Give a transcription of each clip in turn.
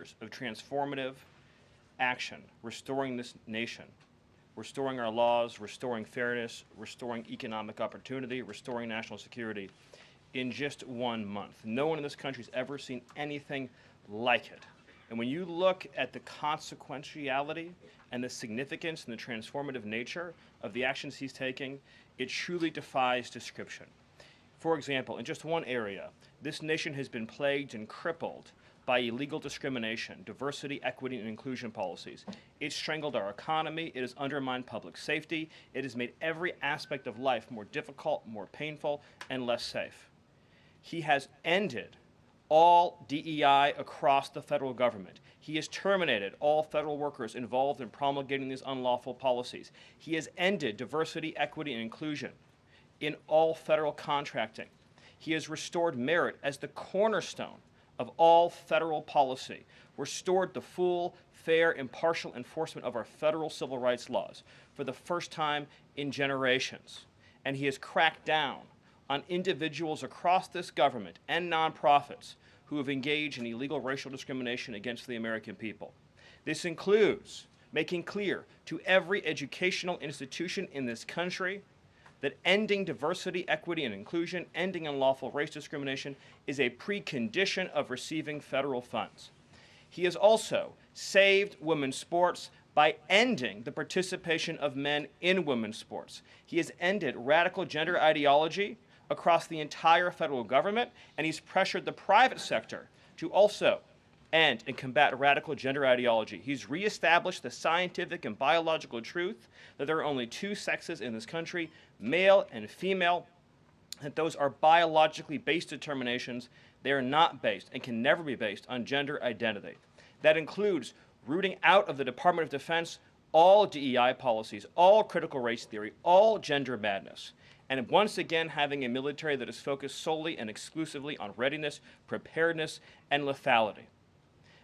years of transformative action, restoring this nation, restoring our laws, restoring fairness, restoring economic opportunity, restoring national security in just 1 month. No one in this country has ever seen anything like it. And when you look at the consequentiality and the significance and the transformative nature of the actions he's taking, it truly defies description. For example, in just one area, this nation has been plagued and crippled by illegal discrimination, diversity, equity, and inclusion policies. It's strangled our economy, it has undermined public safety, it has made every aspect of life more difficult, more painful, and less safe. He has ended all DEI across the federal government. He has terminated all federal workers involved in promulgating these unlawful policies. He has ended diversity, equity, and inclusion in all federal contracting. He has restored merit as the cornerstone of all federal policy, restored the full, fair, impartial enforcement of our federal civil rights laws for the first time in generations. And he has cracked down on individuals across this government and nonprofits who have engaged in illegal racial discrimination against the American people. This includes making clear to every educational institution in this country that ending diversity, equity, and inclusion, ending unlawful race discrimination is a precondition of receiving federal funds. He has also saved women's sports by ending the participation of men in women's sports. He has ended radical gender ideology across the entire federal government, and he's pressured the private sector to also end and combat radical gender ideology. He's reestablished the scientific and biological truth that there are only two sexes in this country, male and female, that those are biologically based determinations. They are not based and can never be based on gender identity. That includes rooting out of the Department of Defense all DEI policies, all critical race theory, all gender madness, and once again having a military that is focused solely and exclusively on readiness, preparedness, and lethality.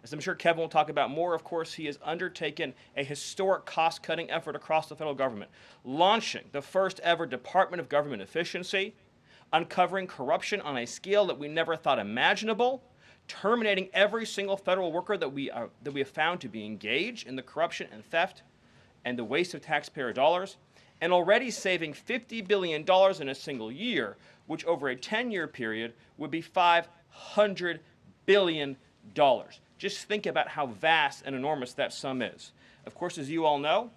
As I'm sure Kevin will talk about more, of course, he has undertaken a historic cost-cutting effort across the federal government, launching the first ever Department of Government Efficiency, uncovering corruption on a scale that we never thought imaginable, terminating every single federal worker that we have found to be engaged in the corruption and theft and the waste of taxpayer dollars, and already saving $50 billion in a single year, which over a 10-year period would be $500 billion. Just think about how vast and enormous that sum is. Of course, as you all know,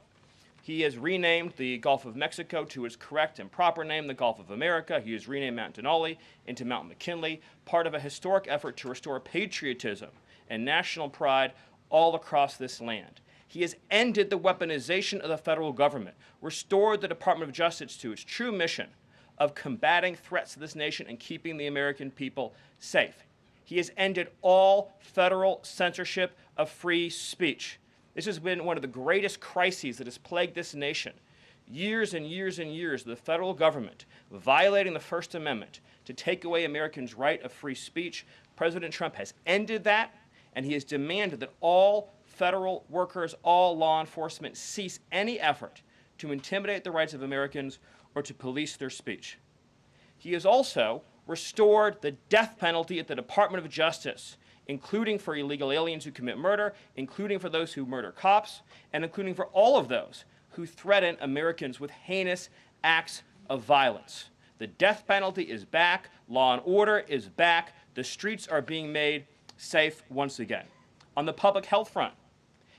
he has renamed the Gulf of Mexico to its correct and proper name, the Gulf of America. He has renamed Mount Denali into Mount McKinley, part of a historic effort to restore patriotism and national pride all across this land. He has ended the weaponization of the federal government, restored the Department of Justice to its true mission of combating threats to this nation and keeping the American people safe. He has ended all federal censorship of free speech. This has been one of the greatest crises that has plagued this nation. Years and years and years of the federal government violating the First Amendment to take away Americans' right of free speech. President Trump has ended that, and he has demanded that all federal workers, all law enforcement cease any effort to intimidate the rights of Americans or to police their speech. He has also restored the death penalty at the Department of Justice, including for illegal aliens who commit murder, including for those who murder cops, and including for all of those who threaten Americans with heinous acts of violence. The death penalty is back, law and order is back, the streets are being made safe once again. On the public health front,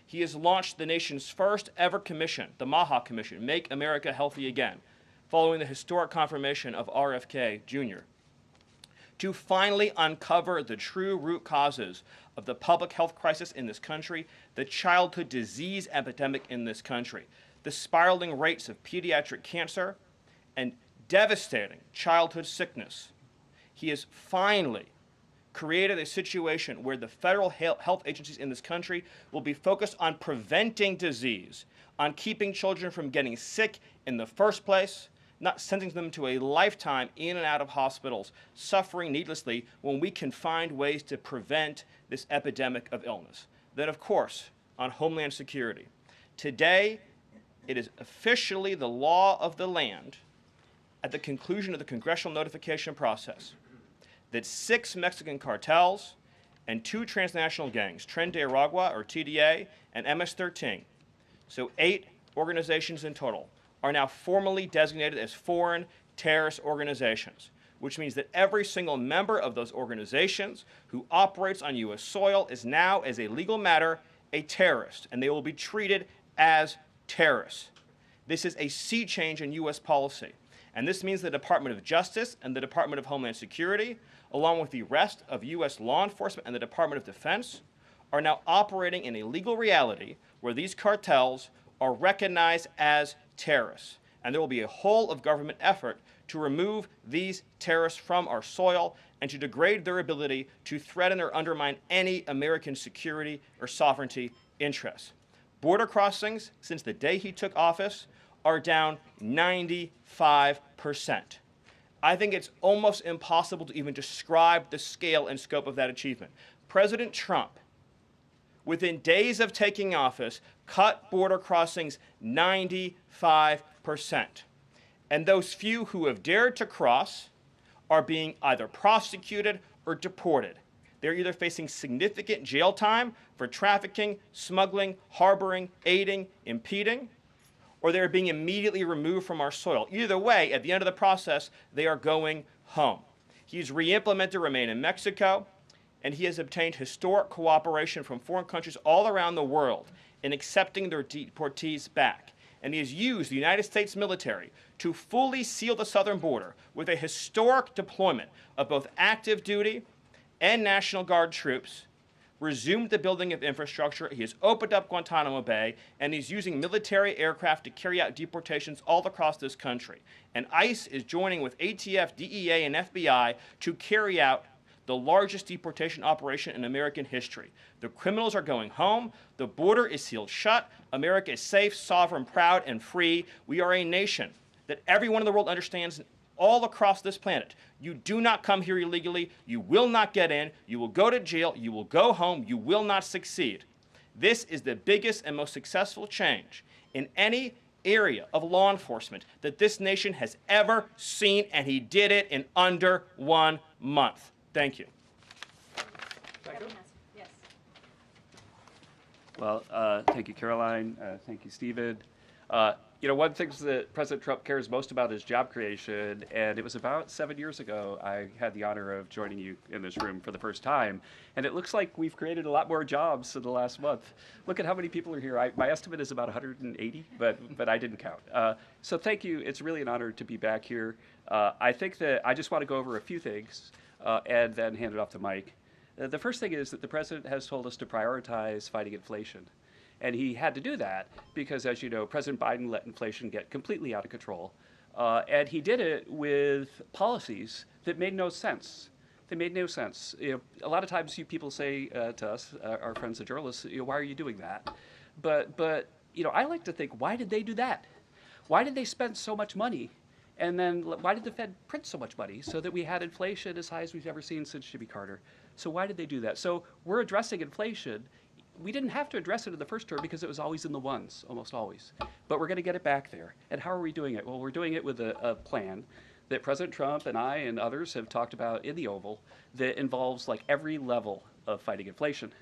he has launched the nation's first ever commission, the MAHA Commission, Make America Healthy Again, following the historic confirmation of RFK Jr., to finally uncover the true root causes of the public health crisis in this country, the childhood disease epidemic in this country, the spiraling rates of pediatric cancer, and devastating childhood sickness. He has finally created a situation where the federal health agencies in this country will be focused on preventing disease, on keeping children from getting sick in the first place, not sending them to a lifetime in and out of hospitals, suffering needlessly, when we can find ways to prevent this epidemic of illness. Then, of course, on Homeland Security. Today, it is officially the law of the land, at the conclusion of the congressional notification process, that 6 Mexican cartels and 2 transnational gangs, Tren de Aragua, or TDA, and MS-13, so 8 organizations in total, are now formally designated as foreign terrorist organizations, which means that every single member of those organizations who operates on U.S. soil is now, as a legal matter, a terrorist, and they will be treated as terrorists. This is a sea change in U.S. policy, and this means the Department of Justice and the Department of Homeland Security, along with the rest of U.S. law enforcement and the Department of Defense, are now operating in a legal reality where these cartels are recognized as terrorists, and there will be a whole of government effort to remove these terrorists from our soil and to degrade their ability to threaten or undermine any American security or sovereignty interests. Border crossings, since the day he took office, are down 95%. I think it's almost impossible to even describe the scale and scope of that achievement. President Trump, within days of taking office, cut border crossings 95%. And those few who have dared to cross are being either prosecuted or deported. They're either facing significant jail time for trafficking, smuggling, harboring, aiding, impeding, or they're being immediately removed from our soil. Either way, at the end of the process, they are going home. He's re-implemented Remain in Mexico, and he has obtained historic cooperation from foreign countries all around the world in accepting their deportees back. And he has used the United States military to fully seal the southern border with a historic deployment of both active duty and National Guard troops, resumed the building of infrastructure, he has opened up Guantanamo Bay, and he's using military aircraft to carry out deportations all across this country. And ICE is joining with ATF, DEA, and FBI to carry out the largest deportation operation in American history. The criminals are going home, the border is sealed shut, America is safe, sovereign, proud, and free. We are a nation that everyone in the world understands all across this planet. You do not come here illegally, you will not get in, you will go to jail, you will go home, you will not succeed. This is the biggest and most successful change in any area of law enforcement that this nation has ever seen, and he did it in under 1 month. Thank you. Yes. Well, thank you, Karoline. Thank you, Stephen. You know, one of the things that President Trump cares most about is job creation, and it was about 7 years ago I had the honor of joining you in this room for the first time, and it looks like we've created a lot more jobs in the last month. Look at how many people are here. My estimate is about 180, but I didn't count. So thank you. It's really an honor to be back here. I think that I just want to go over a few things and then hand it off to Mike. The first thing is that the president has told us to prioritize fighting inflation. And he had to do that because, as you know, President Biden let inflation get completely out of control. And he did it with policies that made no sense. They made no sense. You know, a lot of times you people say to us, our friends the journalists, you know, why are you doing that? But you know, I like to think, why did they do that? Why did they spend so much money? And then why did the Fed print so much money so that we had inflation as high as we've ever seen since Jimmy Carter? So why did they do that? So we're addressing inflation. We didn't have to address it in the first term because it was always in the ones, almost always. But we're going to get it back there. And how are we doing it? Well, we're doing it with a plan that President Trump and I and others have talked about in the Oval that involves like every level of fighting inflation.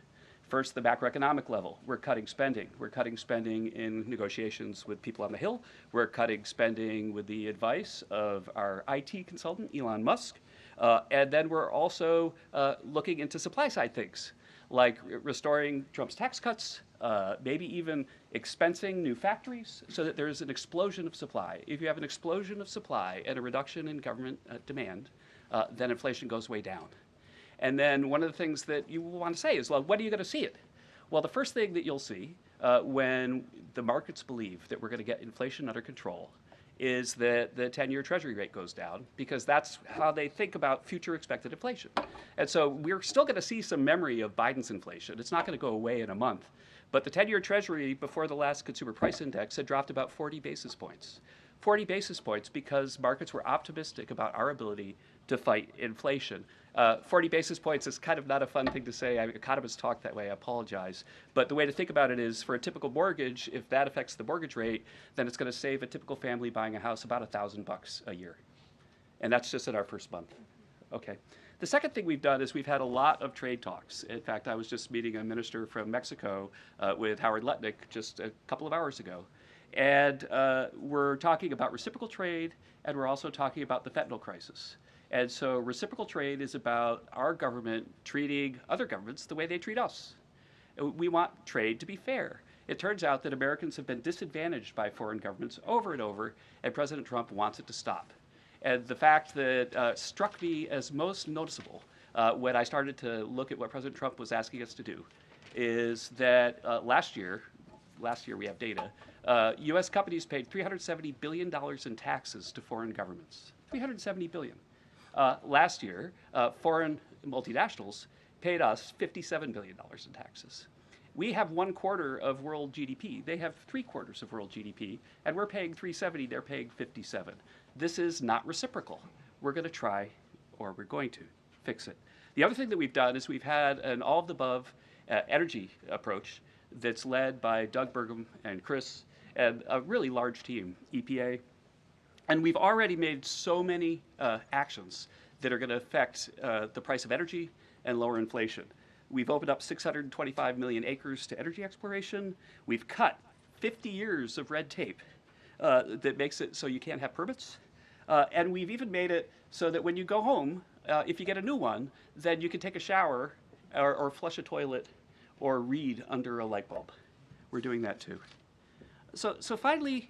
First, the macroeconomic level. We're cutting spending. We're cutting spending in negotiations with people on the Hill. We're cutting spending with the advice of our IT consultant, Elon Musk. And then we're also looking into supply side things, like restoring Trump's tax cuts, maybe even expensing new factories so that there's an explosion of supply. If you have an explosion of supply and a reduction in government demand, then inflation goes way down. And then one of the things that you want to say is, well, when are you going to see it? Well, the first thing that you'll see when the markets believe that we're going to get inflation under control is that the 10-year Treasury rate goes down, because that's how they think about future expected inflation. And so we're still going to see some memory of Biden's inflation. It's not going to go away in a month. But the 10-year Treasury before the last consumer price index had dropped about 40 basis points. 40 basis points because markets were optimistic about our ability to fight inflation. 40 basis points is kind of not a fun thing to say. Economists talk that way, I apologize. But the way to think about it is, for a typical mortgage, if that affects the mortgage rate, then it's going to save a typical family buying a house about $1,000 a year. And that's just in our first month. Okay. The second thing we've done is we've had a lot of trade talks. In fact, I was just meeting a minister from Mexico with Howard Lutnick just a couple of hours ago. And we're talking about reciprocal trade, and we're also talking about the fentanyl crisis. And so reciprocal trade is about our government treating other governments the way they treat us. We want trade to be fair. It turns out that Americans have been disadvantaged by foreign governments over and over, and President Trump wants it to stop. And the fact that struck me as most noticeable when I started to look at what President Trump was asking us to do is that last year we have data, U.S. companies paid $370 billion in taxes to foreign governments. $370 billion. Last year, foreign multinationals paid us $57 billion in taxes. We have 1/4 of world GDP. They have 3/4 of world GDP, and we're paying 370, they're paying 57. This is not reciprocal. We're going to try, or we're going to, fix it. The other thing that we've done is we've had an all-of-the-above energy approach that's led by Doug Burgum and Chris and a really large team, EPA. And we've already made so many actions that are going to affect the price of energy and lower inflation. We've opened up 625 million acres to energy exploration. We've cut 50 years of red tape that makes it so you can't have permits. And we've even made it so that when you go home, if you get a new one, then you can take a shower or flush a toilet or read under a light bulb. We're doing that too. So finally,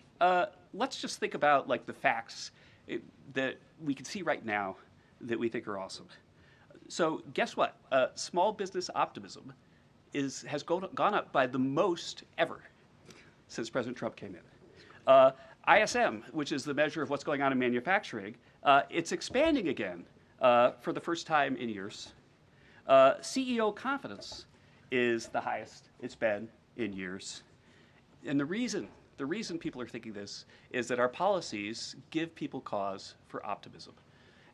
let's just think about like the facts that we can see right now that we think are awesome. So guess what? Small business optimism has gone up by the most ever since President Trump came in. ISM, which is the measure of what's going on in manufacturing, it's expanding again for the first time in years. CEO confidence is the highest it's been in years. And the reason people are thinking this is that our policies give people cause for optimism.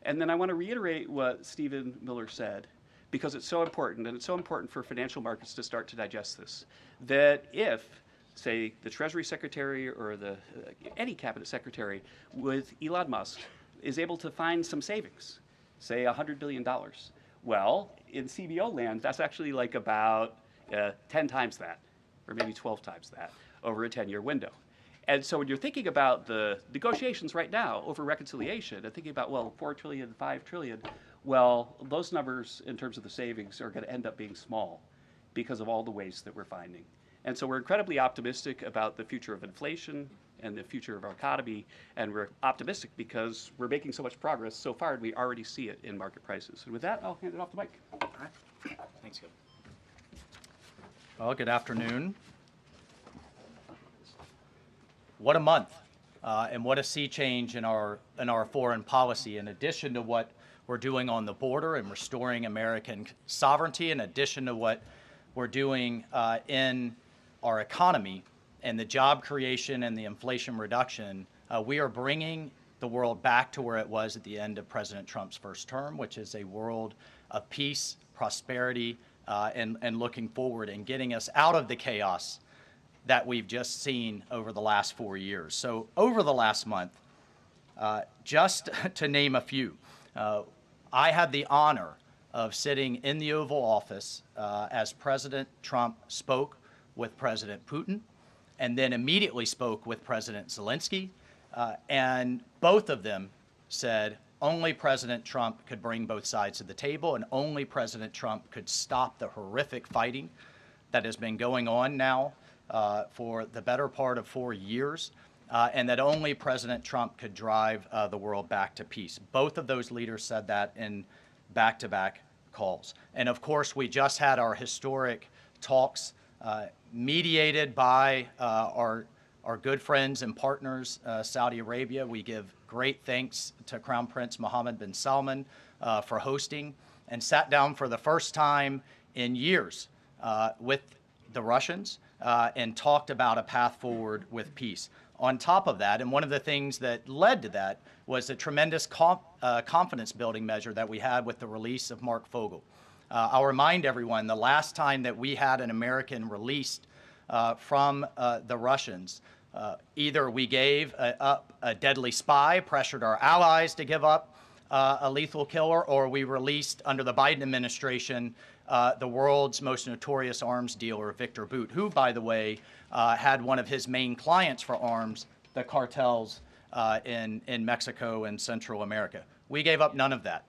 And then I want to reiterate what Stephen Miller said, because it's so important, and it's so important for financial markets to start to digest this, that if, say, the Treasury Secretary or any cabinet secretary with Elon Musk is able to find some savings, say $100 billion, well, in CBO land, that's actually like about 10 times that, or maybe 12 times that, over a 10-year window. And so when you're thinking about the negotiations right now over reconciliation and thinking about, well, 4 trillion, 5 trillion, well, those numbers in terms of the savings are going to end up being small because of all the waste that we're finding. And so we're incredibly optimistic about the future of inflation and the future of our economy, and we're optimistic because we're making so much progress so far, and we already see it in market prices. And with that, I'll hand it off to Mike. All right. Thanks, Gil. Well, good afternoon. What a month, and what a sea change in our foreign policy. In addition to what we're doing on the border and restoring American sovereignty, in addition to what we're doing in our economy and the job creation and the inflation reduction, we are bringing the world back to where it was at the end of President Trump's first term, which is a world of peace, prosperity, and looking forward and getting us out of the chaos that we've just seen over the last 4 years. So over the last month, just to name a few, I had the honor of sitting in the Oval Office as President Trump spoke with President Putin, and then immediately spoke with President Zelensky, and both of them said only President Trump could bring both sides to the table, and only President Trump could stop the horrific fighting that has been going on now for the better part of 4 years, and that only President Trump could drive the world back to peace. Both of those leaders said that in back-to-back calls. And of course, we just had our historic talks mediated by our good friends and partners, Saudi Arabia. We give great thanks to Crown Prince Mohammed bin Salman for hosting, and sat down for the first time in years with the Russians and talked about a path forward with peace. On top of that, and one of the things that led to that was the tremendous confidence building measure that we had with the release of Mark Fogel. I'll remind everyone, the last time that we had an American released from the Russians, either we gave up a deadly spy, pressured our allies to give up a lethal killer, or we released, under the Biden administration, the world's most notorious arms dealer, Victor Bout, who, by the way, had one of his main clients for arms, the cartels in Mexico and Central America. We gave up none of that.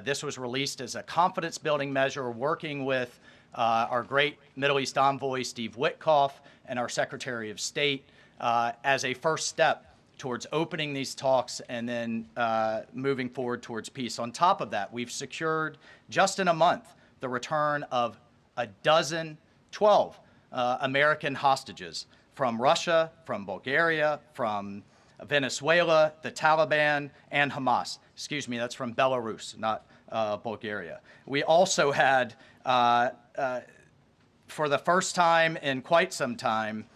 This was released as a confidence-building measure, working with our great Middle East envoy, Steve Witkoff, and our Secretary of State as a first step towards opening these talks and then moving forward towards peace. On top of that, we've secured, just in a month, the return of 12 American hostages from Russia, from Bulgaria, from Venezuela, the Taliban, and Hamas. Excuse me, that's from Belarus, not Bulgaria. We also had, for the first time in quite some time,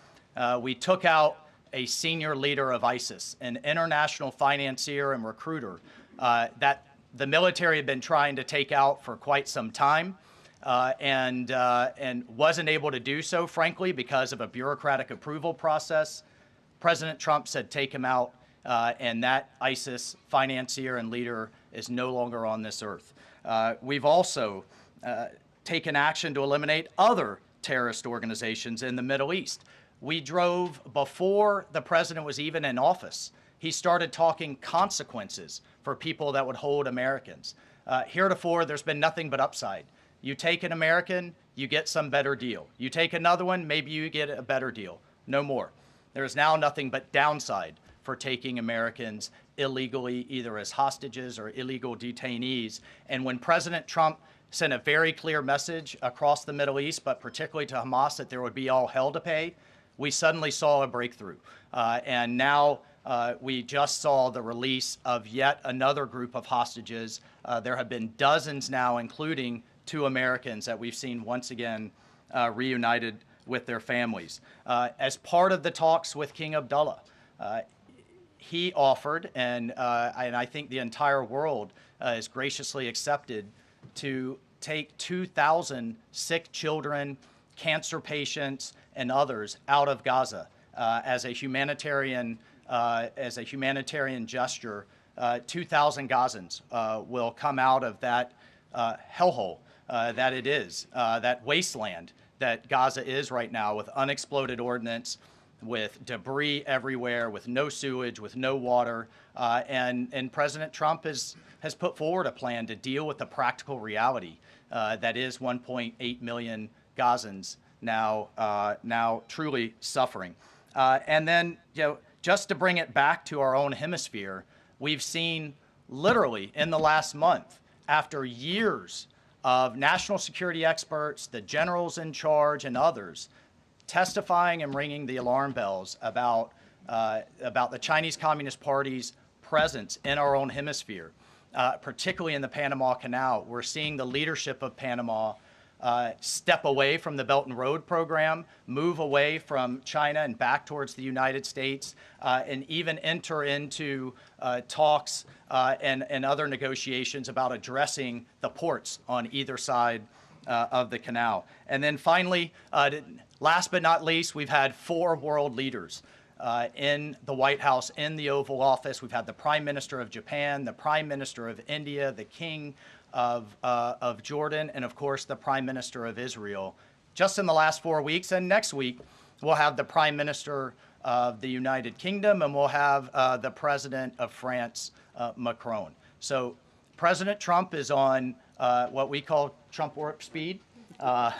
we took out a senior leader of ISIS, an international financier and recruiter that the military had been trying to take out for quite some time and wasn't able to do so, frankly, because of a bureaucratic approval process. President Trump said, take him out, and that ISIS financier and leader is no longer on this earth. We've also taken action to eliminate other terrorist organizations in the Middle East. We drove, before the president was even in office, he started talking consequences for people that would hold Americans. Heretofore, there's been nothing but upside. You take an American, you get some better deal. You take another one, maybe you get a better deal. No more. There is now nothing but downside for taking Americans illegally, either as hostages or illegal detainees. And when President Trump sent a very clear message across the Middle East, but particularly to Hamas, that there would be all hell to pay, we suddenly saw a breakthrough. And now we just saw the release of yet another group of hostages. There have been dozens now, including 2 Americans that we've seen once again reunited with their families. As part of the talks with King Abdullah, he offered, and I think the entire world is graciously accepted, to take 2,000 sick children, cancer patients, and others out of Gaza as a humanitarian gesture. 2,000 Gazans will come out of that hellhole that it is, that wasteland that Gaza is right now, with unexploded ordnance, with debris everywhere, with no sewage, with no water. And President Trump has put forward a plan to deal with the practical reality that is 1.8 million Gazans now truly suffering. And then, just to bring it back to our own hemisphere, we've seen literally in the last month, after years of national security experts, the generals in charge, and others testifying and ringing the alarm bells about the Chinese Communist Party's presence in our own hemisphere, particularly in the Panama Canal. We're seeing the leadership of Panama step away from the Belt and Road program, move away from China and back towards the United States, and even enter into talks and other negotiations about addressing the ports on either side of the canal. And then finally, last but not least, we've had 4 world leaders in the White House, in the Oval Office. We've had the Prime Minister of Japan, the Prime Minister of India, the King of Jordan, and of course the Prime Minister of Israel, just in the last 4 weeks. And next week we'll have the Prime Minister of the United Kingdom, and we'll have the President of France, Macron. So President Trump is on what we call Trump warp speed.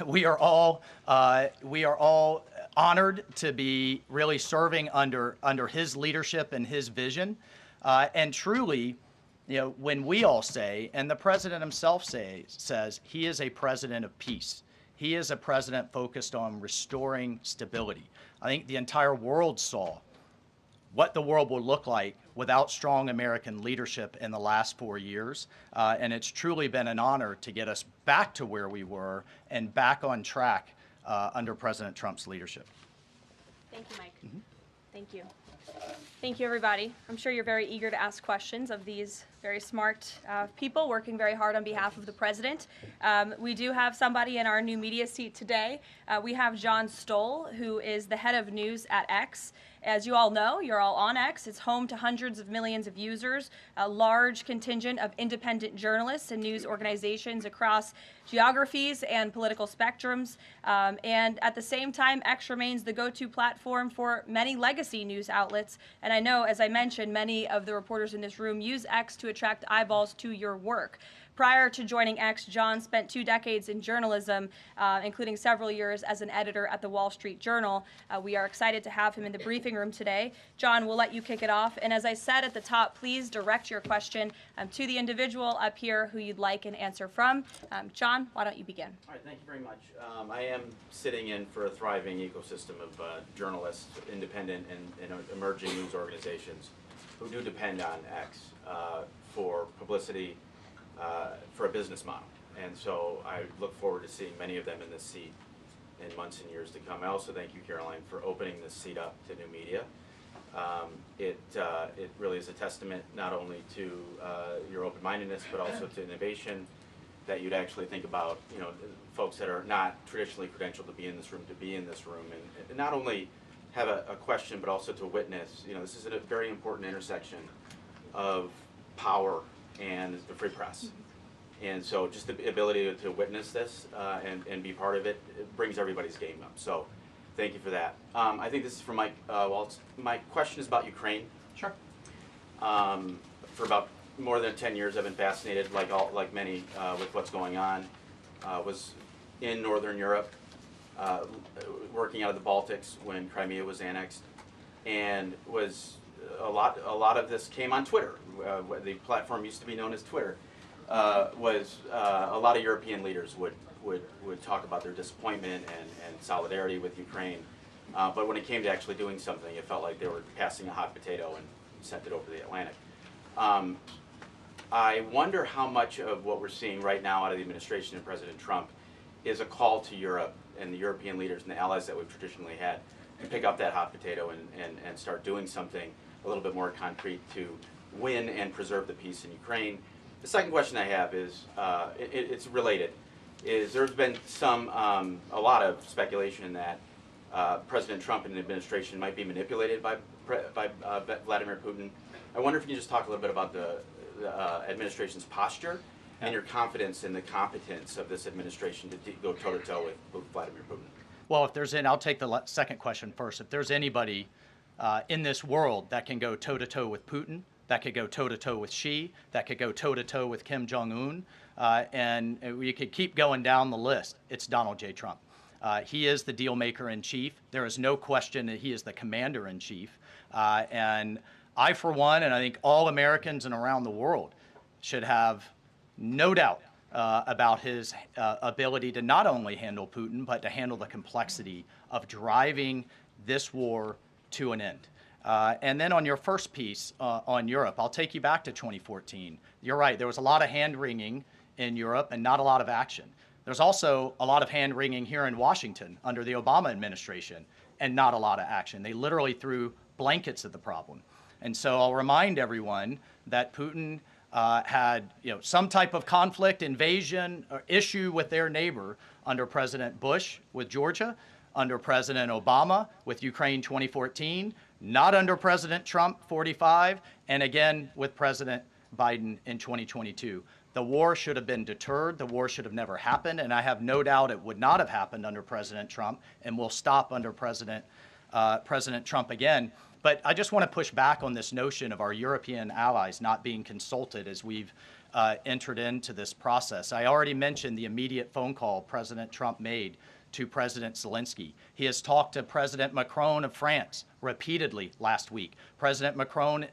We are all honored to be really serving under his leadership and his vision, and truly, when we all say, and the president himself says, he is a president of peace. He is a president focused on restoring stability. I think the entire world saw what the world will look like without strong American leadership in the last 4 years. And it's truly been an honor to get us back to where we were and back on track under President Trump's leadership. Thank you, Mike. Thank you. Thank you, everybody. I'm sure you're very eager to ask questions of these very smart people working very hard on behalf of the president. We do have somebody in our new media seat today. We have John Stoll, who is the head of news at X. As you all know, you're all on X. It's home to hundreds of millions of users, a large contingent of independent journalists and news organizations across geographies and political spectrums. And at the same time, X remains the go-to platform for many legacy news outlets. And I know, as I mentioned, many of the reporters in this room use X to attract eyeballs to your work. Prior to joining X, John spent 2 decades in journalism, including several years as an editor at the Wall Street Journal. We are excited to have him in the briefing room today. John, we'll let you kick it off. And as I said at the top, please direct your question to the individual up here who you'd like an answer from. John, why don't you begin? All right, thank you very much. I am sitting in for a thriving ecosystem of journalists, independent and emerging news organizations who do depend on X for publicity, for a business model. And so I look forward to seeing many of them in this seat in months and years to come. I also thank you, Karoline, for opening this seat up to new media. It really is a testament not only to your open-mindedness, but also to innovation, that you'd actually think about, folks that are not traditionally credentialed to be in this room, and not only have a question, but also to witness. This is a very important intersection of power and the free press. And so just the ability to witness this and be part of it, it brings everybody's game up. So thank you for that. I think this is for Mike Waltz. My question is about Ukraine. Sure. For about more than 10 years, I've been fascinated, like many, with what's going on. Was in Northern Europe, working out of the Baltics when Crimea was annexed, and was a lot of this came on Twitter. The platform used to be known as Twitter. A lot of European leaders would talk about their disappointment and solidarity with Ukraine, but when it came to actually doing something, it felt like they were passing a hot potato and sent it over the Atlantic. I wonder how much of what we're seeing right now out of the administration of President Trump is a call to Europe and the European leaders and the allies that we've traditionally had to pick up that hot potato and start doing something a little bit more concrete to win and preserve the peace in Ukraine. The second question I have is, it's related, is there's been a lot of speculation that President Trump and the administration might be manipulated by Vladimir Putin. I wonder if you can just talk a little bit about the administration's posture and your confidence in the competence of this administration to go toe-to-toe with Vladimir Putin. Well, I'll take the second question first. If there's anybody in this world that can go toe-to-toe with Putin, that could go toe-to-toe with Xi, that could go toe-to-toe with Kim Jong-un, and we could keep going down the list, it's Donald J. Trump. He is the deal maker in chief. There is no question that he is the commander in chief. And I, for one, and I think all Americans and around the world should have no doubt about his ability to not only handle Putin, but to handle the complexity of driving this war to an end. And then on your first piece on Europe, I'll take you back to 2014. You're right, there was a lot of hand-wringing in Europe and not a lot of action. There's also a lot of hand-wringing here in Washington under the Obama administration and not a lot of action. They literally threw blankets at the problem. And so I'll remind everyone that Putin had some type of conflict, invasion, or issue with their neighbor under President Bush with Georgia, under President Obama with Ukraine 2014, not under President Trump 45, and again with President Biden in 2022. The war should have been deterred. The war should have never happened, and I have no doubt it would not have happened under President Trump and will stop under President Trump again. But I just want to push back on this notion of our European allies not being consulted as we've entered into this process. I already mentioned the immediate phone call President Trump made to President Zelensky. He has talked to President Macron of France repeatedly last week. President Macron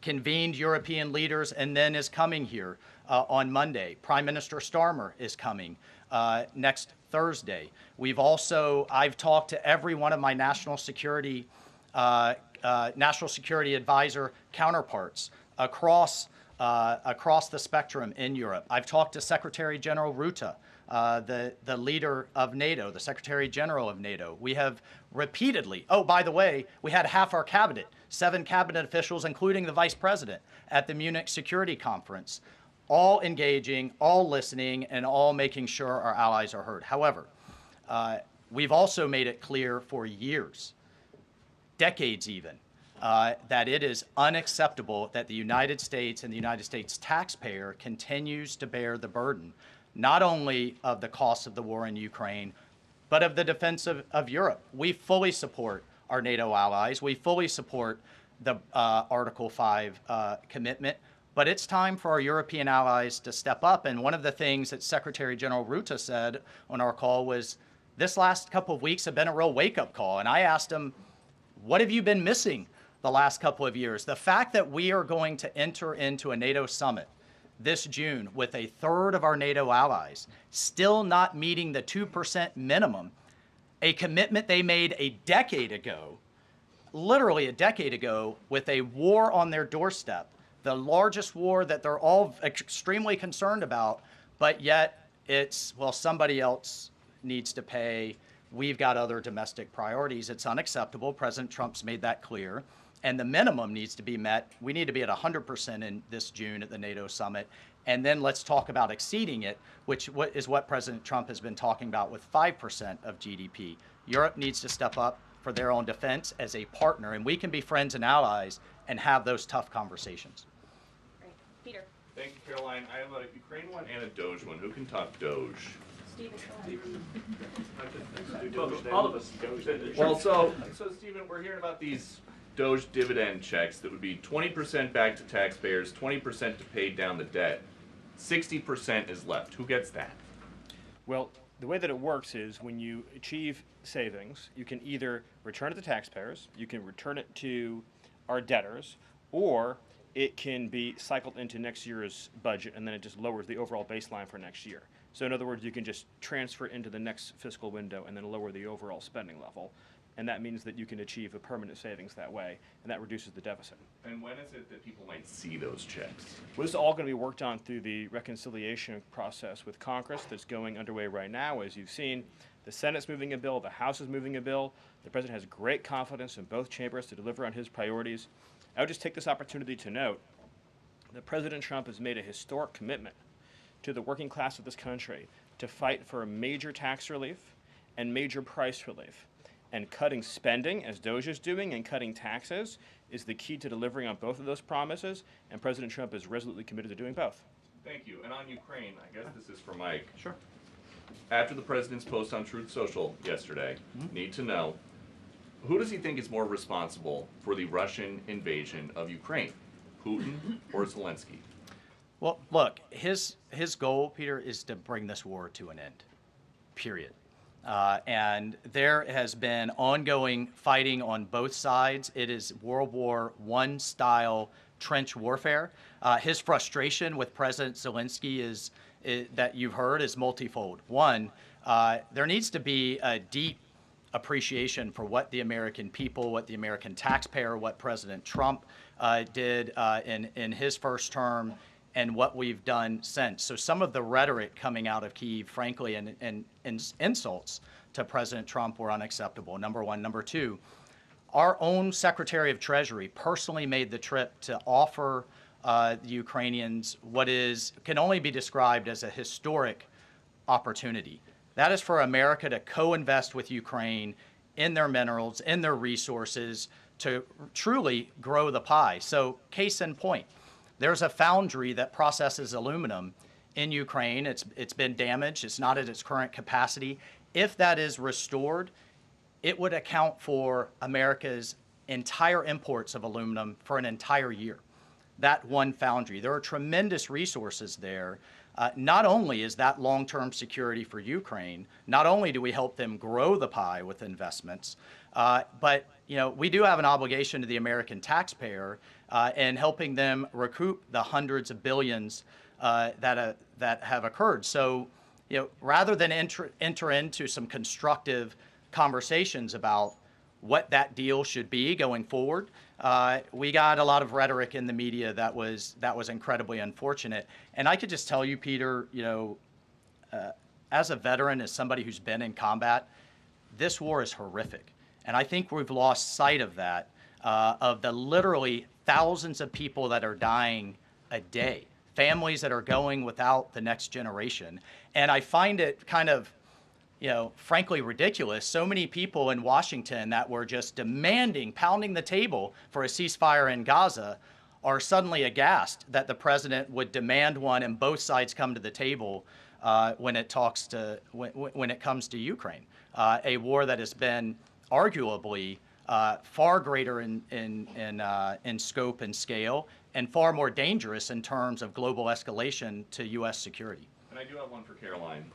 convened European leaders and then is coming here on Monday. Prime Minister Starmer is coming next Thursday. I've talked to every one of my national security advisor counterparts across the spectrum in Europe. I've talked to Secretary General Rutte the leader of NATO, the Secretary General of NATO. We have repeatedly, oh, by the way, we had half our cabinet, 7 cabinet officials, including the Vice President, at the Munich Security Conference, all engaging, all listening, and all making sure our allies are heard. However, we've also made it clear for years, decades even, that it is unacceptable that the United States and the United States taxpayer continues to bear the burden, not only of the cost of the war in Ukraine, but of the defense of Europe. We fully support our NATO allies. We fully support the Article 5 commitment. But it's time for our European allies to step up. And one of the things that Secretary General Rutte said on our call was, this last couple of weeks have been a real wake-up call. And I asked him, what have you been missing the last couple of years? The fact that we are going to enter into a NATO summit this June with a third of our NATO allies still not meeting the 2% minimum, a commitment they made a decade ago, literally a decade ago, with a war on their doorstep, the largest war that they're all extremely concerned about, but yet it's, well, somebody else needs to pay. We've got other domestic priorities. It's unacceptable. President Trump's made that clear. And the minimum needs to be met. We need to be at 100% in this June at the NATO summit. And then let's talk about exceeding it, which is what President Trump has been talking about with 5% of GDP. Europe needs to step up for their own defense as a partner, and we can be friends and allies and have those tough conversations. Great. Peter. Thank you, Caroline. I have a Ukraine one and a Doge one. Who can talk Doge? Stephen. All of us. Well, so Stephen, we're hearing about these Doge dividend checks that would be 20% back to taxpayers, 20% to pay down the debt. 60% is left. Who gets that? Well, the way that it works is when you achieve savings, you can either return it to taxpayers, you can return it to our debtors, or it can be cycled into next year's budget, and then it just lowers the overall baseline for next year. So in other words, you can just transfer into the next fiscal window and then lower the overall spending level. And that means that you can achieve a permanent savings that way, and that reduces the deficit. And when is it that people might see those checks? Well, this is all going to be worked on through the reconciliation process with Congress that's going underway right now. As you've seen, the Senate's moving a bill, the House is moving a bill. The President has great confidence in both chambers to deliver on his priorities. I would just take this opportunity to note that President Trump has made a historic commitment to the working class of this country to fight for major tax relief and major price relief. And cutting spending, as Doge is doing, and cutting taxes is the key to delivering on both of those promises, and President Trump is resolutely committed to doing both. Thank you. And on Ukraine, I guess this is for Mike. Sure. After the president's post on Truth Social yesterday, need to know, who does he think is more responsible for the Russian invasion of Ukraine, Putin or Zelensky? Well, look, his goal, Peter, is to bring this war to an end, period. And there has been ongoing fighting on both sides. It is World War I style trench warfare. His frustration with President Zelensky is that you've heard is multifold. One, there needs to be a deep appreciation for what the American people, what the American taxpayer, what President Trump did in his first term, and what we've done since. So some of the rhetoric coming out of Kyiv, frankly, and insults to President Trump were unacceptable, number one. Number two, our own Secretary of Treasury personally made the trip to offer the Ukrainians what can only be described as a historic opportunity. That is for America to co-invest with Ukraine in their minerals, in their resources, to truly grow the pie. So case in point, there's a foundry that processes aluminum in Ukraine. It's been damaged. It's not at its current capacity. If that is restored, it would account for America's entire imports of aluminum for an entire year. That one foundry. There are tremendous resources there. Not only is that long-term security for Ukraine, not only do we help them grow the pie with investments, but we do have an obligation to the American taxpayer in helping them recoup the hundreds of billions that have occurred. So, rather than enter into some constructive conversations about what that deal should be going forward, we got a lot of rhetoric in the media that was incredibly unfortunate. And I could just tell you, Peter, as a veteran, as somebody who's been in combat, this war is horrific. And I think we've lost sight of that, of the literally thousands of people that are dying a day, families that are going without the next generation. And I find it kind of, frankly ridiculous. So many people in Washington that were just demanding, pounding the table for a ceasefire in Gaza are suddenly aghast that the president would demand one and both sides come to the table when it comes to Ukraine, a war that has been arguably far greater in scope and scale and far more dangerous in terms of global escalation to U.S. security. And I do have one for Caroline.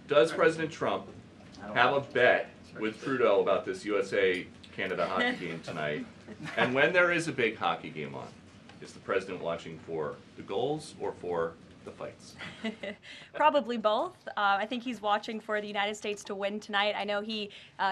Does President Trump have a bet with Trudeau about this USA-Canada hockey game tonight? And when there is a big hockey game on, is the president watching for the goals or for the fights? Probably both. I think he's watching for the United States to win tonight. I know he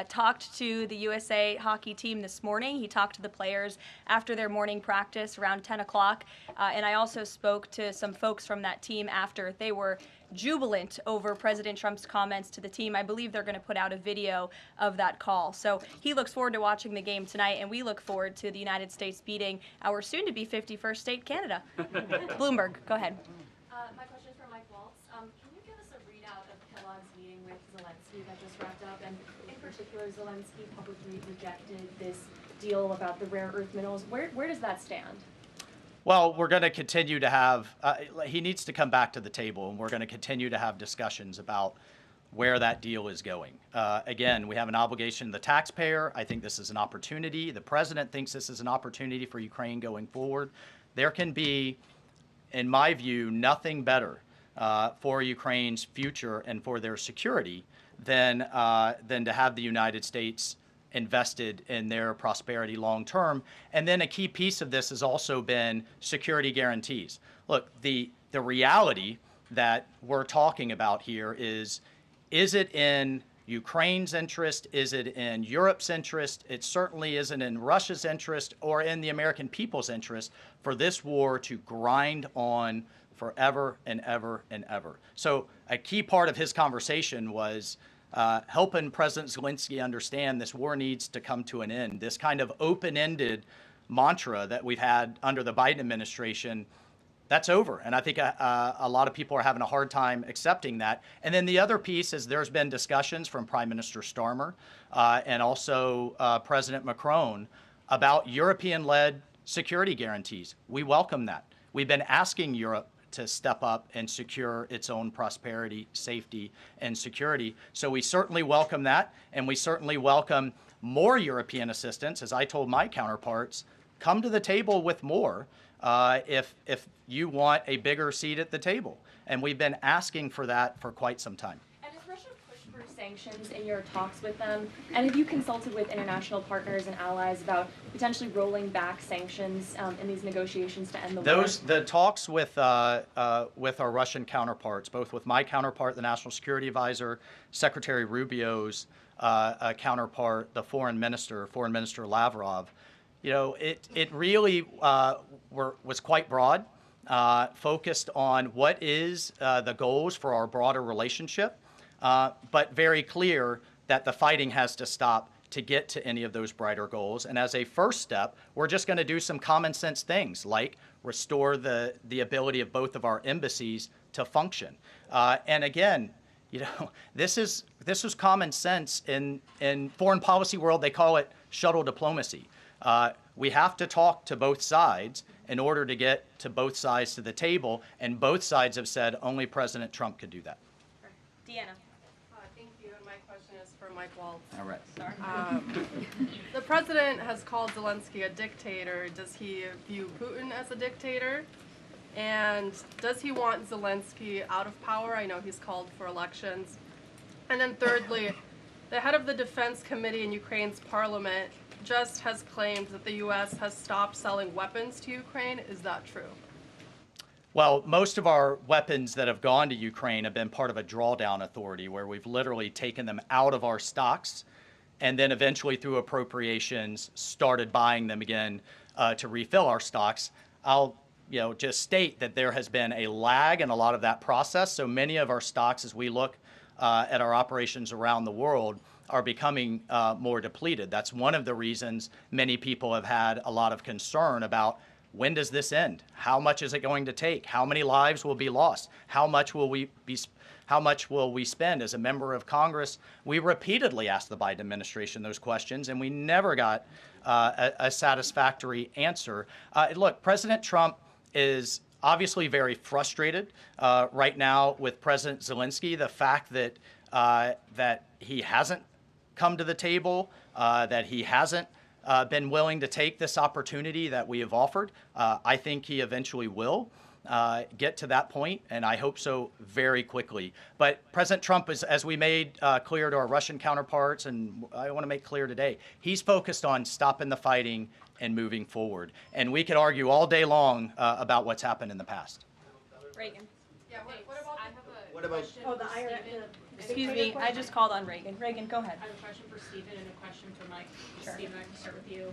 talked to the USA hockey team this morning. He talked to the players after their morning practice around 10 o'clock. And I also spoke to some folks from that team after. They were jubilant over President Trump's comments to the team. I believe they're going to put out a video of that call. So he looks forward to watching the game tonight, and we look forward to the United States beating our soon-to-be 51st state, Canada. Bloomberg, go ahead. My question is for Mike Waltz. Can you give us a readout of Kellogg's meeting with Zelensky that just wrapped up? And in particular, Zelensky publicly rejected this deal about the rare earth minerals. Where does that stand? Well, we're going to continue to have, he needs to come back to the table, and we're going to continue to have discussions about where that deal is going. Again, we have an obligation to the taxpayer. I think this is an opportunity. The president thinks this is an opportunity for Ukraine going forward. There can be, in my view, nothing better for Ukraine's future and for their security than to have the United States invested in their prosperity long term. And then a key piece of this has also been security guarantees. Look, the reality that we're talking about here is it in Ukraine's interest? Is it in Europe's interest? It certainly isn't in Russia's interest or in the American people's interest for this war to grind on forever and ever and ever. So a key part of his conversation was helping President Zelensky understand this war needs to come to an end. This kind of open-ended mantra that we've had under the Biden administration, that's over. And I think a lot of people are having a hard time accepting that. And then the other piece is there's been discussions from Prime Minister Starmer and also President Macron about European-led security guarantees. We welcome that. We've been asking Europe to step up and secure its own prosperity, safety, and security. So we certainly welcome that, and we certainly welcome more European assistance. As I told my counterparts, come to the table with more if you want a bigger seat at the table. And we've been asking for that for quite some time. And has Russia pushed for sanctions in your talks with them? And have you consulted with international partners and allies about potentially rolling back sanctions in these negotiations to end the war? The talks with our Russian counterparts, both with my counterpart, the National Security Advisor, Secretary Rubio's counterpart, the Foreign Minister Lavrov, it really was quite broad, focused on what is the goals for our broader relationship, but very clear that the fighting has to stop to get to any of those brighter goals. And as a first step, we're just going to do some common sense things like restore the ability of both of our embassies to function. And again, this is common sense in foreign policy world. They call it shuttle diplomacy. We have to talk to both sides in order to get to both sides to the table, and both sides have said only President Trump could do that. Deanna. Thank you, and my question is for Mike Waltz. All right. Sorry. The president has called Zelensky a dictator. Does he view Putin as a dictator? And does he want Zelensky out of power? I know he's called for elections. And then thirdly, the head of the Defense Committee in Ukraine's parliament just has claimed that the U.S. has stopped selling weapons to Ukraine. Is that true? Well, most of our weapons that have gone to Ukraine have been part of a drawdown authority where we've literally taken them out of our stocks and then eventually through appropriations started buying them again to refill our stocks. I'll just state that there has been a lag in a lot of that process. So many of our stocks, as we look at our operations around the world, are becoming more depleted. That's one of the reasons many people have had a lot of concern about when does this end? How much is it going to take? How many lives will be lost? How much will we spend? As a member of Congress, we repeatedly asked the Biden administration those questions, and we never got a satisfactory answer. Look, President Trump is obviously very frustrated right now with President Zelensky. The fact that that he hasn't come to the table, that he hasn't been willing to take this opportunity that we have offered. I think he eventually will get to that point, and I hope so very quickly. But President Trump, as we made clear to our Russian counterparts, and I want to make clear today, he's focused on stopping the fighting and moving forward. And we could argue all day long about what's happened in the past. Reagan. Yeah, what about I have a What about- question Oh, the for IRS. Stephen. Excuse me, I just called on Reagan. Reagan, go ahead. I have a question for Stephen and a question for Mike. Sure. Stephen, I can start with you.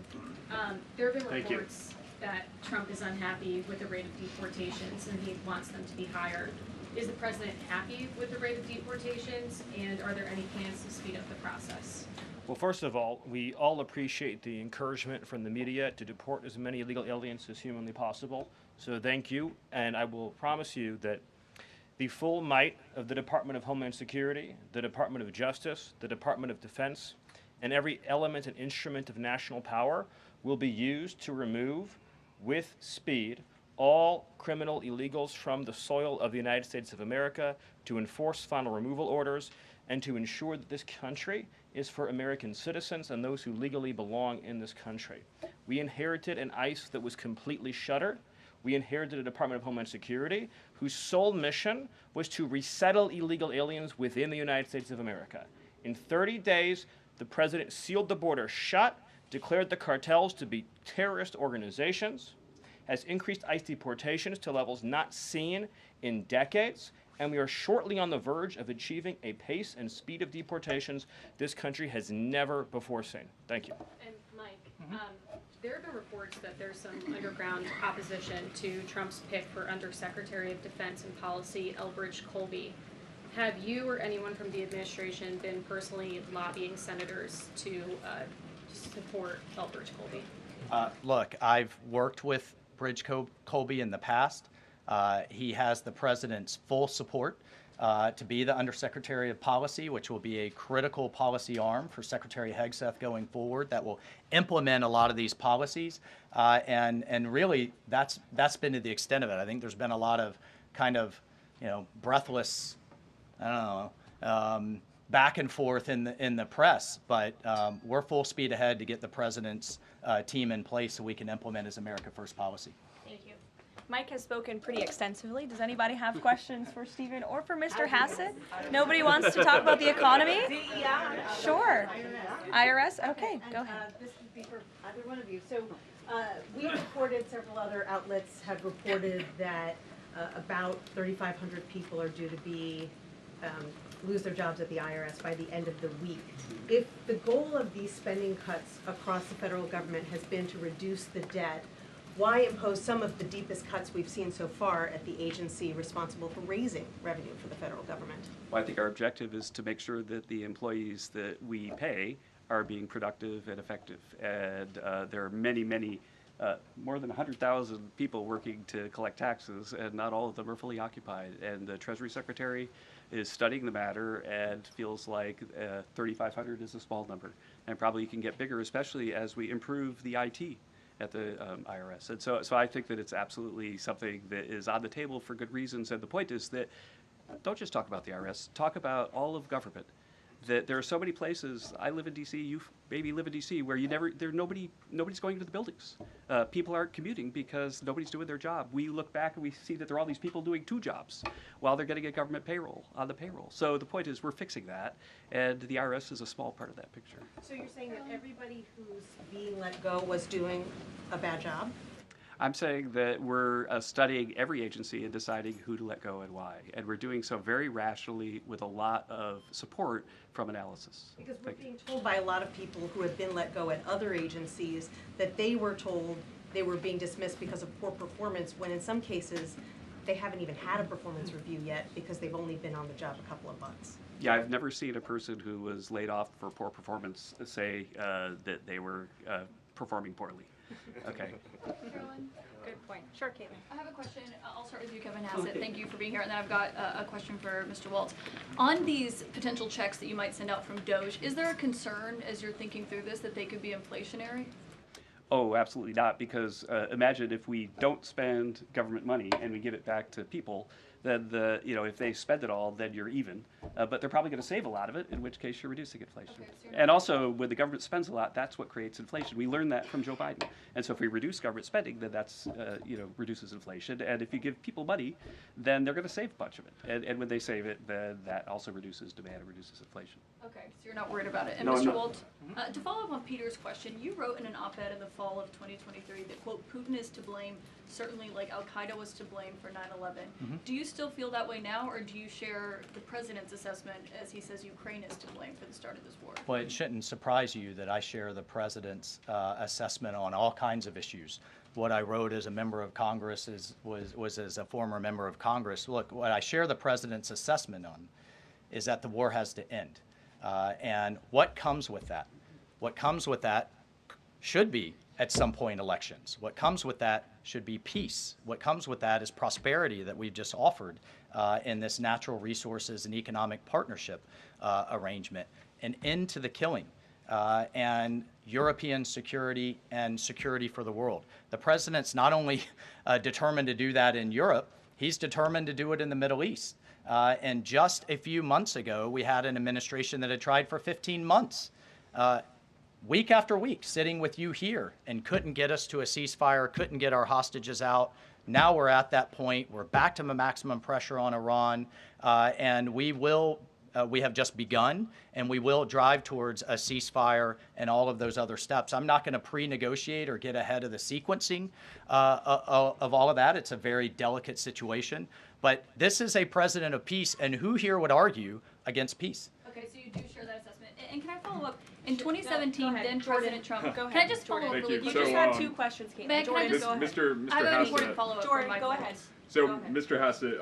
There have been Thank you. reports that Trump is unhappy with the rate of deportations and he wants them to be higher. Is the president happy with the rate of deportations, and are there any plans to speed up the process? Well, first of all, we all appreciate the encouragement from the media to deport as many illegal aliens as humanly possible. So thank you, and I will promise you that the full might of the Department of Homeland Security, the Department of Justice, the Department of Defense, and every element and instrument of national power will be used to remove, with speed, all criminal illegals from the soil of the United States of America, to enforce final removal orders, and to ensure that this country is for American citizens and those who legally belong in this country. We inherited an ICE that was completely shuttered. We inherited a Department of Homeland Security whose sole mission was to resettle illegal aliens within the United States of America. In 30 days, the president sealed the border shut, declared the cartels to be terrorist organizations, has increased ICE deportations to levels not seen in decades, and we are shortly on the verge of achieving a pace and speed of deportations this country has never before seen. Thank you. And Mike, there have been reports that there's some underground opposition to Trump's pick for Undersecretary of Defense and Policy, Elbridge Colby. Have you or anyone from the administration been personally lobbying senators to support Elbridge Colby? Look, I've worked with Colby in the past. He has the president's full support to be the Undersecretary of Policy, which will be a critical policy arm for Secretary Hegseth going forward that will implement a lot of these policies. And really, that's been to the extent of it. I think there's been a lot of kind of, breathless, I don't know, back and forth in the press. But we're full speed ahead to get the president's team in place so we can implement his America First policy. Thank you. Mike has spoken pretty extensively. Does anybody have questions for Stephen or for Mr. Hassett? Nobody wants to talk about the economy? Sure. IRS? Okay, go ahead. This would be for either one of you. So we reported, several other outlets have reported that about 3,500 people are due to be lose their jobs at the IRS by the end of the week. If the goal of these spending cuts across the federal government has been to reduce the debt, why impose some of the deepest cuts we've seen so far at the agency responsible for raising revenue for the federal government? Well, I think our objective is to make sure that the employees that we pay are being productive and effective. And there are many, more than 100,000 people working to collect taxes, and not all of them are fully occupied. And the Treasury Secretary is studying the matter and feels like 3,500 is a small number. And probably can get bigger, especially as we improve the IT at the IRS. And so I think that it's absolutely something that is on the table for good reasons. And the point is that don't just talk about the IRS, talk about all of government. That there are so many places, I live in DC, you maybe live in DC, where nobody's going to the buildings. People aren't commuting because nobody's doing their job. We look back and we see that there are all these people doing 2 jobs while they're getting a government payroll on the payroll. So the point is we're fixing that, and the IRS is a small part of that picture. So you're saying that everybody who's being let go was doing a bad job? I'm saying that we're studying every agency and deciding who to let go and why. And we're doing so very rationally with a lot of support from analysis. Because we're being told by a lot of people who have been let go at other agencies that they were told they were being dismissed because of poor performance, when in some cases, they haven't even had a performance review yet because they've only been on the job a couple of months. Yeah, I've never seen a person who was laid off for poor performance say that they were performing poorly. Okay. Caroline? Good point. Sure, Caitlin. I have a question. I'll start with you, Kevin Hassett. Thank you for being here. And then I've got a question for Mr. Waltz. On these potential checks that you might send out from Doge, is there a concern as you're thinking through this that they could be inflationary? Oh, absolutely not, because imagine if we don't spend government money and we give it back to people, then if they spend it all, then you're even. But they're probably going to save a lot of it, in which case you're reducing inflation. Okay, so And also, when the government spends a lot, that's what creates inflation. We learned that from Joe Biden. And so if we reduce government spending, then that's, reduces inflation. And if you give people money, then they're going to save a bunch of it. And when they save it, then that also reduces demand and reduces inflation. Okay, so you're not worried about it. And No, I'm Mr. not. Waltz, to follow up on Peter's question, you wrote in an op-ed in the fall of 2023 that, quote, Putin is to blame, certainly like Al-Qaeda was to blame for 9/11. Do you still feel that way now, or do you share the president's assessment as he says Ukraine is to blame for the start of this war? Well, it shouldn't surprise you that I share the president's assessment on all kinds of issues. What I wrote as a member of Congress was as a former member of Congress. Look, what I share the president's assessment on is that the war has to end. And what comes with that? What comes with that should be, at some point, elections. What comes with that should be peace. What comes with that is prosperity that we've just offered in this natural resources and economic partnership arrangement, an end to the killing, and European security and security for the world. The president's not only determined to do that in Europe, he's determined to do it in the Middle East. And just a few months ago, we had an administration that had tried for 15 months, week after week, sitting with you here and couldn't get us to a ceasefire, couldn't get our hostages out. Now we're at that point. We're back to maximum pressure on Iran, and we have just begun, and we will drive towards a ceasefire and all of those other steps. I'm not going to pre-negotiate or get ahead of the sequencing of all of that. It's a very delicate situation. But this is a president of peace, and who here would argue against peace? Okay, so you do share that assessment. And can I follow up? In 2017, ahead, then President Trump. Go ahead, Can I just follow Jordan. up Thank really you. You quickly? just So, had two questions, Caitlin. Meg, can I Jordan, just- go ahead. Mr. I have an important Hassett. follow-up from Jordan, Mike go Waltz. ahead. So, Go ahead. Mr. Hassett,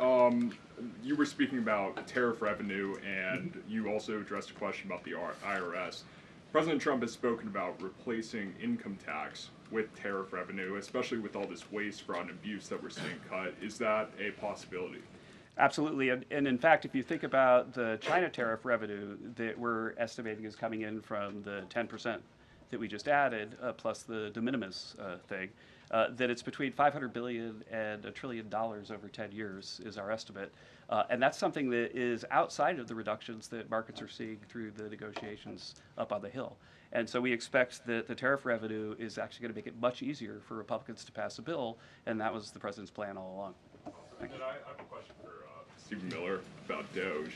you were speaking about tariff revenue, and you also addressed a question about the IRS. President Trump has spoken about replacing income tax with tariff revenue, especially with all this waste, fraud, and abuse that we're seeing cut. Is that a possibility? Absolutely, and in fact, if you think about the China tariff revenue that we're estimating is coming in from the 10% that we just added, plus the de minimis thing, that it's between $500 billion and $1 trillion over 10 years is our estimate, and that's something that is outside of the reductions that markets are seeing through the negotiations up on the Hill. And so we expect that the tariff revenue is actually going to make it much easier for Republicans to pass a bill, and that was the president's plan all along. And then I have a question for Stephen Miller about Doge.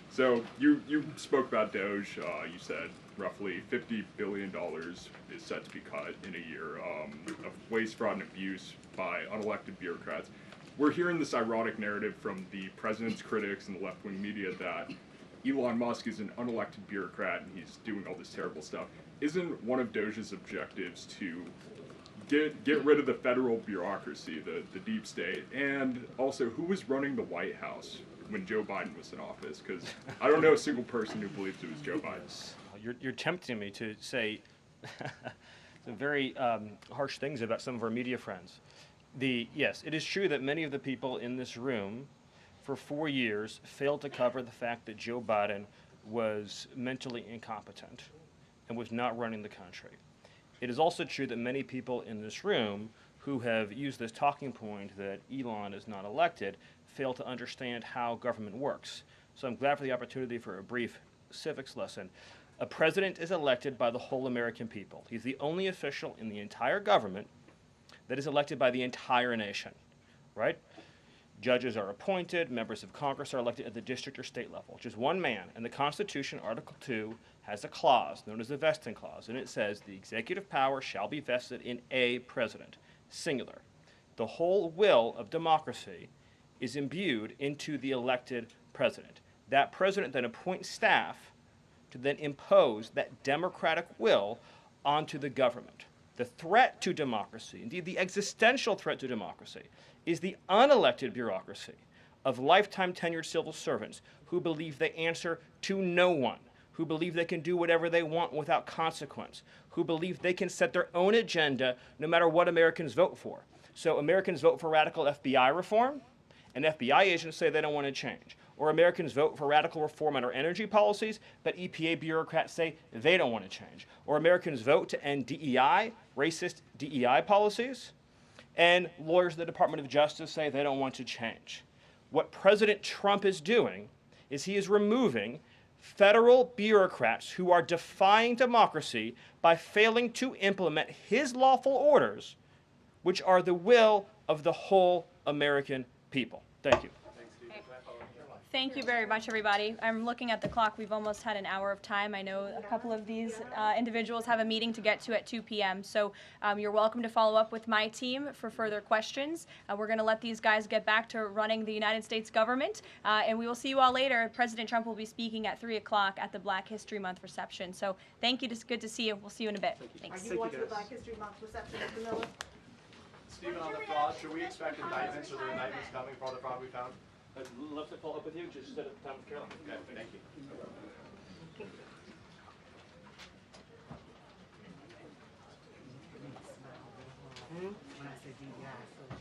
So you spoke about Doge. You said roughly $50 billion is set to be cut in a year of waste, fraud, and abuse by unelected bureaucrats. We're hearing this ironic narrative from the president's critics and the left-wing media that Elon Musk is an unelected bureaucrat and he's doing all this terrible stuff. Isn't one of Doge's objectives to get rid of the federal bureaucracy, the deep state, and also who was running the White House when Joe Biden was in office? Because I don't know a single person who believes it was Joe Biden. You're tempting me to say some very harsh things about some of our media friends. Yes, it is true that many of the people in this room for 4 years failed to cover the fact that Joe Biden was mentally incompetent and was not running the country. It is also true that many people in this room who have used this talking point that Elon is not elected fail to understand how government works. So I'm glad for the opportunity for a brief civics lesson. A president is elected by the whole American people. He's the only official in the entire government that is elected by the entire nation, right? Judges are appointed, members of Congress are elected at the district or state level, just one man. And the Constitution, Article 2, has a clause known as the vesting clause, and it says the executive power shall be vested in a president, singular. The whole will of democracy is imbued into the elected president. That president then appoints staff to then impose that democratic will onto the government. The threat to democracy, indeed the existential threat to democracy, is the unelected bureaucracy of lifetime tenured civil servants who believe they answer to no one, who believe they can do whatever they want without consequence, who believe they can set their own agenda no matter what Americans vote for. So Americans vote for radical FBI reform, and FBI agents say they don't want to change. Or Americans vote for radical reform on our energy policies, but EPA bureaucrats say they don't want to change. Or Americans vote to end DEI, racist DEI policies, and lawyers at the Department of Justice say they don't want to change. What President Trump is doing is he is removing federal bureaucrats who are defying democracy by failing to implement his lawful orders, which are the will of the whole American people. Thank you. Thank you very much, everybody. I'm looking at the clock. We've almost had an hour of time. I know a couple of these individuals have a meeting to get to at 2 p.m. So you're welcome to follow up with my team for further questions. We're going to let these guys get back to running the United States government. And we will see you all later. President Trump will be speaking at 3 o'clock at the Black History Month reception. So thank you. It's good to see you. We'll see you in a bit. Thanks. Are you going to the Black History Month reception, Mr. Miller? Stephen, on the fraud, should we expect indictments? Are there indictments coming for all the fraud we found? I'd love to follow up with you, just set up time with Caroline. Okay, thank you. When I say DEI, so